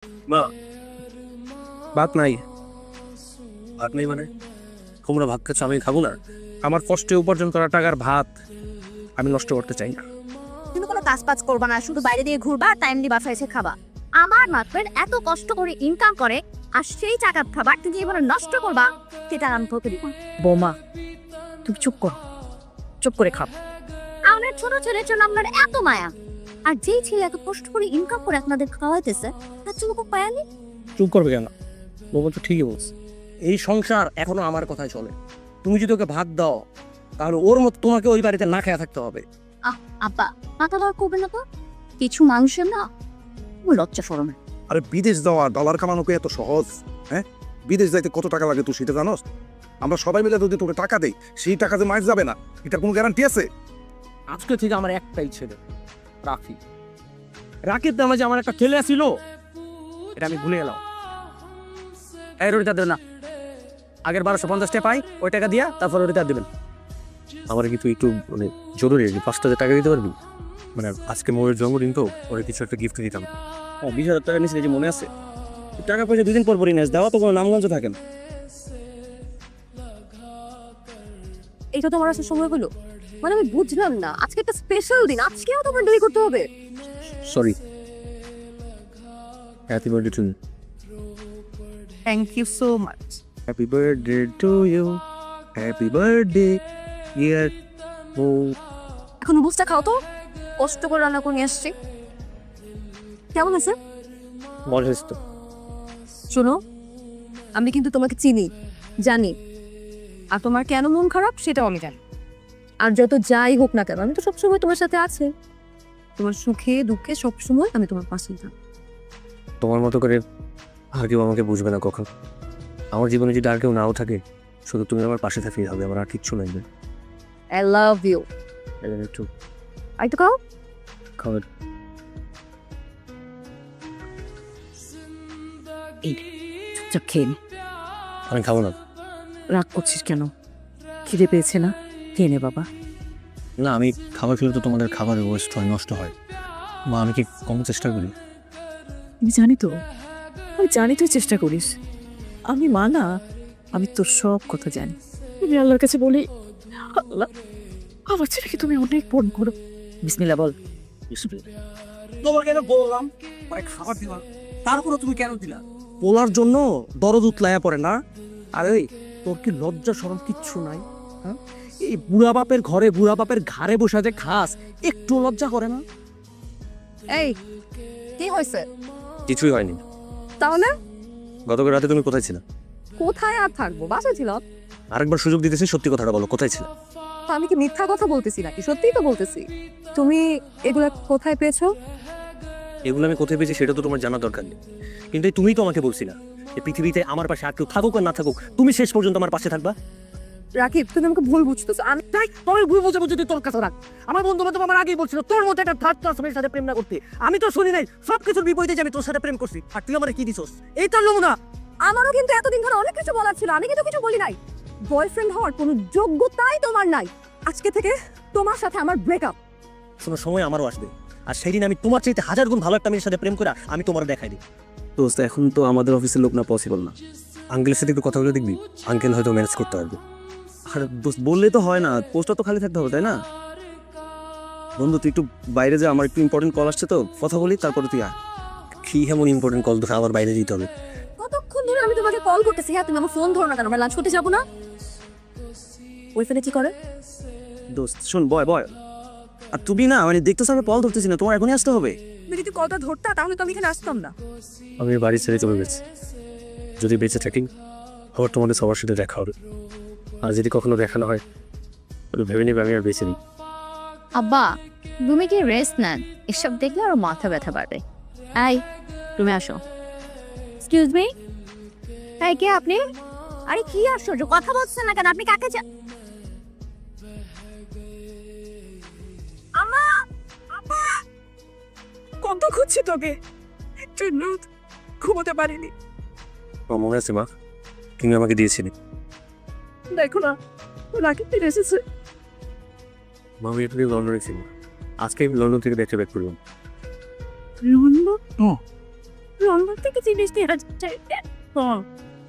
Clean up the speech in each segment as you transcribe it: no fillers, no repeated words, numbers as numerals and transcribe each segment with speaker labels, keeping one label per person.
Speaker 1: মা,
Speaker 2: ভাত নাই।
Speaker 1: ভাত নেই মানে? তোমরা ভাত খাচ্ছ, আমি খাবো না?
Speaker 2: আমার কষ্টে উপার্জন করা টাকার ভাত আমি নষ্ট করতে চাই না।
Speaker 3: তুমি কোনো কাজ পাজ করবা না, শুধু বাইরে দিয়ে ঘুরবা, টাইমলি বাসায় এসে খাবা। আমার মাত্র এত কষ্ট করে ইনকাম করে, আর সেই টাকা খাবার তুমি এভাবে নষ্ট করবা, সেটা আমি তোকে দিব না।
Speaker 4: বৌমা, তুমি চুপ করো, চুপ করে খাও।
Speaker 3: আমার ছোট ছেলের জন্য আপনার এত মায়া, আর যেই ছেলে এত কষ্ট করে ইনকাম করে আপনাদের খাওয়াইতেছে, তার জন্য খুব মায়া নেই?
Speaker 2: চুপ করবে কেন? বাবা তো ঠিকই বলছে, এই সংসার এখনো আমার কথায় চলে। তুমি যদি ওকে ভাত দাও তাহলে ওর মতো তোমাকে ওই বাড়িতে না খেয়ে থাকতে হবে।
Speaker 3: আব্বা, মাথা বার করবেন না তো। কিছু মানুষের না লজ্জা শরম।
Speaker 5: আরে বিদেশ যাওয়া ডলার কামানো কি এত সহজ? হ্যাঁ, বিদেশ যাইতে কত টাকা লাগে তুই সেটা জানোস? আমরা সবাই মিলে যদি তোকে টাকা দেই, সেই টাকা যে মার যাবে না, এটার কোনো গ্যারান্টি আছে?
Speaker 2: আজকে থেকে আমার একটাই ছেলে, রাখি। রাকির নামে যে আমার একটা ছেলে ছিল, এটা আমি ভুলে গেলাম। এই রোটিটা দেবে না, আগের 1250 টাকা পাই, ওই টাকা দিয়া তারপর রোটিটা দেবেন।
Speaker 1: আমার কিন্তু একটু মানে জরুরি, 5,000 টাকা দিতে পারবি? মানে আজকে মোয়ের জন্মদিন তো, ওরে কিছু একটা গিফট দিতাম।
Speaker 2: 20,000 টাকা নিয়েছিল, যে মনে আছে? টাকা পয়সা 2 দিন পর পরই নেস, দেওয়া তো কোনো নামগঞ্জ থাকে না।
Speaker 4: এটা তো আমার আসলে সময় হলো, মানে আমি বুঝলাম না, আজকে একটা স্পেশাল দিন, আজকেও তোমার দেরি করতে হবে?
Speaker 2: Sorry.
Speaker 1: Happy birthday to you.
Speaker 4: Thank you so much.
Speaker 2: Happy birthday to you, happy birthday ইয়ার। ও
Speaker 4: এখন বুঝটা খাও তো, কষ্ট করে রান্না করে নিয়ে আসছি। কেমন আছে?
Speaker 2: মজা হয়েছে তো।
Speaker 4: শোনো, আমি কিন্তু তোমাকে চিনি, জানি, আর তোমার কেন মন খারাপ সেটাও আমি জানি। আর যত যাই হোক না কেন, আমি তো সবসময় তোমার সাথে আছি। তোমার সুখে দুঃখে সবসময় আমি তোমার পাশে থাকি।
Speaker 1: তোমার মতো করে আর কেউ আমাকে বুঝবে না কখন। আমার জীবনে যদি আর কেউ নাও থাকে, শুধু তুমি আমার পাশে থাকলেই হবে, আমার আর কিচ্ছু লাগবে।
Speaker 4: I love you.
Speaker 1: একটু
Speaker 4: আই তো খাও।
Speaker 1: খাবার।
Speaker 4: চুপচাপ খেয়ে নে।
Speaker 1: আমি খাবো না।
Speaker 4: রাগ করছিস কেন? খিদে পেয়েছে না? খেয়ে নে বাবা।
Speaker 1: না, আমি খাবার খেলে তো তোমাদের খাবারের ওয়েস্ট হয়, নষ্ট হয়। মা, আমি কি কম চেষ্টা করি?
Speaker 4: আমি জানি তো, আমি জানি তুই চেষ্টা করিস। আমি মা না, আমি তোর সব কথা জানি। আমি আল্লাহর কাছে বলি, আল্লাহ আমার ছেলেকে তুমি অনেক পূর্ণ করো। বিসমিল্লাহ বল।
Speaker 2: তোমার কেন বললাম মানে খাবার দিবা, তারপরে তুমি কেন দিলা? বলার জন্য দরদ উতলায়া পড়ে না? আরে তোর কি লজ্জা শরম কিচ্ছু নাই? হ্যাঁ, এই বুড়া বাপের ঘরে বুড়া বাপের ঘাড়ে বসে যে খাস, একটু লজ্জা করে না?
Speaker 4: এই কি হয়েছে?
Speaker 1: কিছুই হয়নি।
Speaker 4: তাহলে
Speaker 1: গতকাল রাতে তুমি কোথায় ছিলে?
Speaker 4: কোথায় আর থাকবো, বাসায় ছিলাম।
Speaker 1: আরেকবার সুযোগ দিতেছি, সত্যি কথাটা বলো, কোথায় ছিলে?
Speaker 4: তো আমি কি মিথ্যা কথা বলতেছি নাকি? সত্যিই তো বলতেছি। তুমি এগুলা কোথায় পেয়েছো?
Speaker 1: এগুলো আমি কোথায় পেয়েছি সেটা তো তোমার জানা দরকার নেই, কিন্তু এই তুমিই তো আমাকে বলছি না যে পৃথিবীতে আমার পাশে আর কেউ থাকুক আর না থাকুক, তুমি শেষ পর্যন্ত আমার পাশে থাকবা।
Speaker 4: রাকিব, তুমি আমাকে ভুল বুঝতেছো। আমি
Speaker 2: তাই তুমি ভুল বোঝাবো যদি তোর কাছে রাখ। আমার বন্ধু বান্ধব আমার আগেই বলছিল তোর মধ্যে একটা থার্ড ক্লাস মেয়ের সাথে প্রেম না করতে। আমি তো শুনি নাই, সবকিছুর বিপরীতে যে আমি তোর সাথে প্রেম করছি, আর তুই আমার কি দিছস? এই তার নমুনা।
Speaker 4: আমারও কিন্তু এতদিন ধরে অনেক কিছু বলার ছিল, আমি কিন্তু কিছু বলি নাই। বয়ফ্রেন্ড হওয়ার কোনো যোগ্যতাই তোমার নাই। আজকে থেকে তোমার সাথে আমার ব্রেকআপ।
Speaker 1: শোনো, সময় আমারও আসবে, আর সেই দিন আমি তোমার চাইতে 1000 গুণ ভালো একটা মেয়ের সাথে প্রেম করে আমি তোমার দেখাই দিই। দোস্ত, এখন তো আমাদের অফিসের লোক না, পসিবল না। আঙ্কেলের সাথে একটু কথা বলে দেখবি, আঙ্কেল হয়তো ম্যানেজ করতে পারবে।
Speaker 6: আর দোস্ত বললে তো হয় না, পোস্টটা তো খালি থাকতে হবে, তাই না? বন্ধু তুই একটু বাইরে যা, আমার একটু ইম্পর্টেন্ট কল আসছে তো, কথা বলি তারপরে তুই আয়।
Speaker 1: কি এমন ইম্পর্টেন্ট কল ধরে আবার বাইরে যেতে হবে?
Speaker 4: কতক্ষণ ধরে আমি তোমাকে কল করতেছি, হ্যাঁ তুমি আমার ফোন ধরো না কেন? আমরা লাঞ্চ করতে যাবো না? ওই ফোনে কি করে?
Speaker 6: দোস্ত শোন, বয় বয়। আর তুমি না মানে দেখতেছ আমি কল ধরতেছি না, তোমার এখনই আসতে হবে।
Speaker 4: তুমি যদি কলটা ধরতা তাহলে তো আমি এখানে আসতাম না।
Speaker 1: আমি বাড়ি ছেড়ে চলে গেছি, যদি বেঁচে থাকি আবার তোমাদের সবার সাথে দেখা হবে, আর যদি কখনো দেখা না হয় তাহলে ভেবে নিবে আমি আর বেঁচে নেই।
Speaker 3: আব্বা, তুমি কি রেস্ট নেন? এসব দেখলে আরো মাথা ব্যথা বাড়বে। এই, তুমি আসো। Excuse me. এই, কে আপনি? আরে কি আশ্চর্য, কথা বলছেন না কেন? আপনি কাকে আমা, আপা,
Speaker 4: কত খুঁজছি তোকে, একটু রাত ঘুমোতে পারিনি।
Speaker 1: আমার মনে আছে মা, তুমি আমাকে দিয়েছিলে।
Speaker 4: দেখো না, রাকিব ফিরে এসেছে।
Speaker 1: মা, আমি একটু লন্ডনে ছিলাম, আজকে আমি লন্ডন থেকে দেখতে ব্যাক করলাম।
Speaker 4: লন্ডন?
Speaker 3: লন্ডন থেকে জিনিস নিয়ে আসছে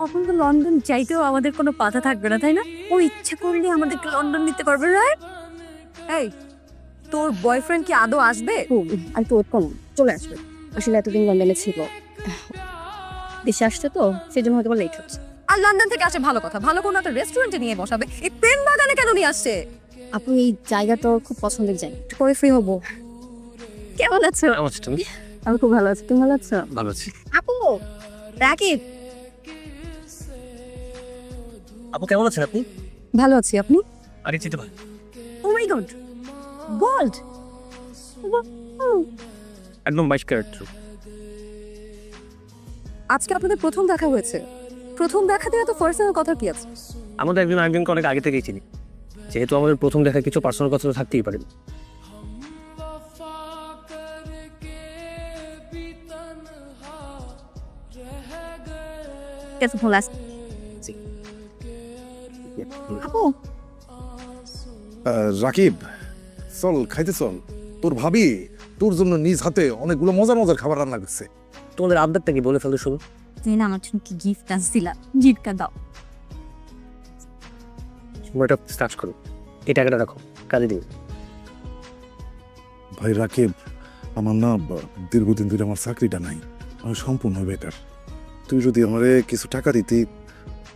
Speaker 3: এখন তো লন্ডন চাইতেও আমাদের কোনো বাধা থাকবে না, তাই না? ও ইচ্ছে করলে আমাদেরকে লন্ডন নিতে পারবে, রাইট?
Speaker 4: এই তোর বয়ফ্রেন্ড কি আদৌ আসবে?
Speaker 3: আর তো কম চলে আসবে। আসলে এতদিন লন্ডনে ছিল, দেশে আসছে তো সেই জন্য হয়তো লেট হচ্ছে।
Speaker 4: আর লন্ডন থেকে আসে ভালো কথা, ভালো কোনো একটা রেস্টুরেন্টে নিয়ে বসাবে। এই প্রেম বাগানে কেন নিয়ে আসছে?
Speaker 3: আপু এই জায়গাটা ওর খুব পছন্দের জায়গা, একটু পরে ফ্রি হবো। কেমন আছো?
Speaker 1: আমার তুমি
Speaker 3: আমি খুব ভালো আছি, তুমি ভালো আছো?
Speaker 1: ভালো আছি।
Speaker 3: আপু রাকিব
Speaker 1: আপু কেমন আছেন আপনি?
Speaker 4: ভালো আছি, আপনি?
Speaker 1: আরে চিন্তা ভাই,
Speaker 3: ও মাই গড, গোল্ড!
Speaker 1: একদম 22 ক্যারেট।
Speaker 4: আজকে আপনাদের প্রথম দেখা হয়েছে, প্রথম দেখাতে এত পার্সোনাল কথা কি আছে?
Speaker 1: আমাদের একজন আরেকজনকে অনেক আগে থেকেই চিনি, যেহেতু আমাদের প্রথম দেখা কিছু পার্সোনাল কথা তো থাকতেই পারে।
Speaker 3: কেসে ফোন আসছে? আপু
Speaker 5: রাকিব, চল খাইতে চল। তোর ভাবি তোর জন্য নিজ হাতে অনেকগুলো মজার মজার খাবার রান্না করছে।
Speaker 1: তোমাদের আবদারটা কি বলে ফেলো শুনো।
Speaker 3: তুই না আমার জন্য কি গিফট আসছিলা, গিফটটা দাও।
Speaker 1: তোমরা এটা স্টার্ট করো, এই টাকাটা রাখো, কাজে দিবে।
Speaker 5: ভাই রাকিব, আমার না দীর্ঘদিন ধরে আমার চাকরিটা নাই, আমি সম্পূর্ণ বেটার। তুই যদি আমারে কিছু টাকা দিতি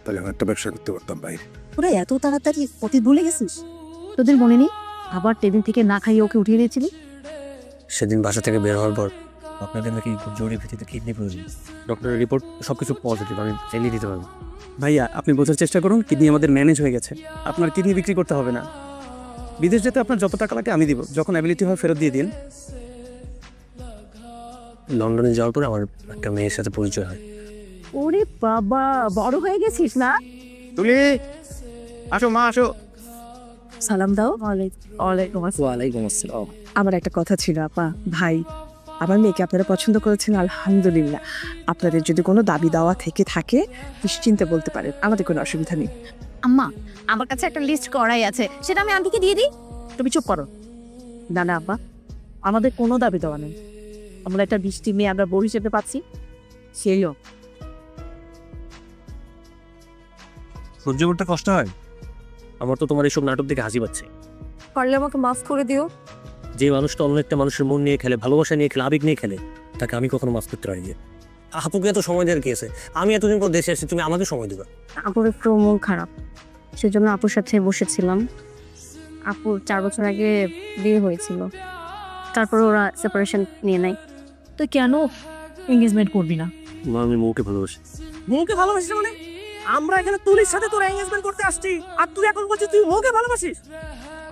Speaker 5: তাহলে আমি একটা ব্যবসা করতে পারতাম ভাই।
Speaker 3: তোরা এত তাড়াতাড়ি অতীত ভুলে গেছিস? তোদের মনে নেই আবার টেবিল থেকে না খাইয়ে ওকে উঠিয়ে দিয়েছিলি?
Speaker 1: সেদিন বাসা থেকে বের হওয়ার পর আপনাদের নাকি খুব জরুরি ভিত্তিতে কিডনি প্রয়োজন। ডক্টরের রিপোর্ট সবকিছু পজিটিভ, আমি চাইলেই দিতে পারবো।
Speaker 2: ভাইয়া আপনি বোঝার চেষ্টা করুন, কিডনি আমাদের ম্যানেজ হয়ে গেছে, আপনার কিডনি বিক্রি করতে হবে না। বিদেশ যেতে আপনার যত টাকা লাগে আমি দিব, যখন অ্যাবিলিটি হয় ফেরত দিয়ে দিন।
Speaker 1: লন্ডনে যাওয়ার পরে আমার একটা মেয়ের সাথে পরিচয় হয়।
Speaker 3: ওরে বাবা, বড় হয়ে গেছিস না?
Speaker 2: তুমি আসো মা, আসো।
Speaker 3: সালাম দাও। ওয়ালাইকুম আসসালাম।
Speaker 1: ওয়ালাইকুম আসসালাম।
Speaker 7: আমার একটা কথা ছিল আপা, ভাই আমার মেয়েকে আপনারা পছন্দ করেছেন, আলহামদুলিল্লাহ। আপনাদের যদি কোনো দাবি দাওয়া থেকে থাকে নিশ্চিন্তে বলতে পারেন, আমাদের কোনো অসুবিধা নেই।
Speaker 3: আম্মা আমার কাছে একটা লিস্ট করাই আছে, সেটা আমি আন্টিকে দিয়ে দিই।
Speaker 7: তুমি চুপ করো। না না আপা, আমাদের কোনো দাবি দেওয়া নেই। আমরা একটা বৃষ্টি মেয়ে আমরা বউ হিসেবে পাচ্ছি, সেইও।
Speaker 1: সহ্য করতে কষ্ট হয়। আমার তো তোমার এইসব নাটক দেখে হাসি পাচ্ছে।
Speaker 4: পারলে আমাকে মাফ করে দিও।
Speaker 1: যে মানুষটা অন্য একটা মানুষের মন নিয়ে খেলে, ভালোবাসা নিয়ে খেলে, আবেগ নিয়ে খেলে, তাকে আমি কখনো মাফ করতে পারি না। আপুকে এত সময় দেওয়ার কি আছে? আমি এতদিন পর দেশে আসছি, তুমি আমাকে সময় দেবে।
Speaker 3: আপুর একটু মন খারাপ, সেজন্য আপুর সাথে বসেছিলাম। আপুর 4 বছর আগে বিয়ে হয়েছিল, তারপর ওরা সেপারেশন নিয়ে নেয়। তো কেন এঙ্গেজমেন্ট করবি না?
Speaker 1: মা, আমি মৌকে ভালোবাসি।
Speaker 2: মৌকে ভালোবাসিস মানে? আমরা এখানে তুলির সাথে তোর এঙ্গেজমেন্ট করতে আসছি, আর তুই এখন বলছিস তুই মৌকে ভালোবাসিস?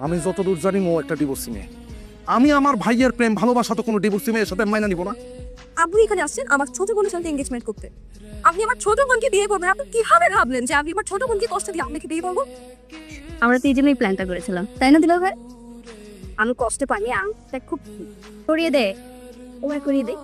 Speaker 5: আমি যতদূর জানি মো একটা ডিভোর্সি মেয়ে। আমি আমার ভাইয়ের প্রেম ভালোবাসা তো কোনো ডিভোর্সি মেয়ের সাথে মাইনা নিব না।
Speaker 4: আপনি এখানে আসছেন আমার ছোট বোনের সাথে এঙ্গেজমেন্ট করতে। আপনি আমার ছোট বোনকে বিয়ে করবেন? আপনি কিভাবে ভাবলেন যে আমি আমার ছোট বোনকে কষ্ট দিয়ে আপনাকে বিয়ে করবো?
Speaker 3: আমরা তো এই জন্যই প্ল্যানটা করেছিলাম, তাই না দিল ভাই? আমি কষ্টে পানি আমি খুব করিয়ে দে, ওভাবে করিয়ে দে।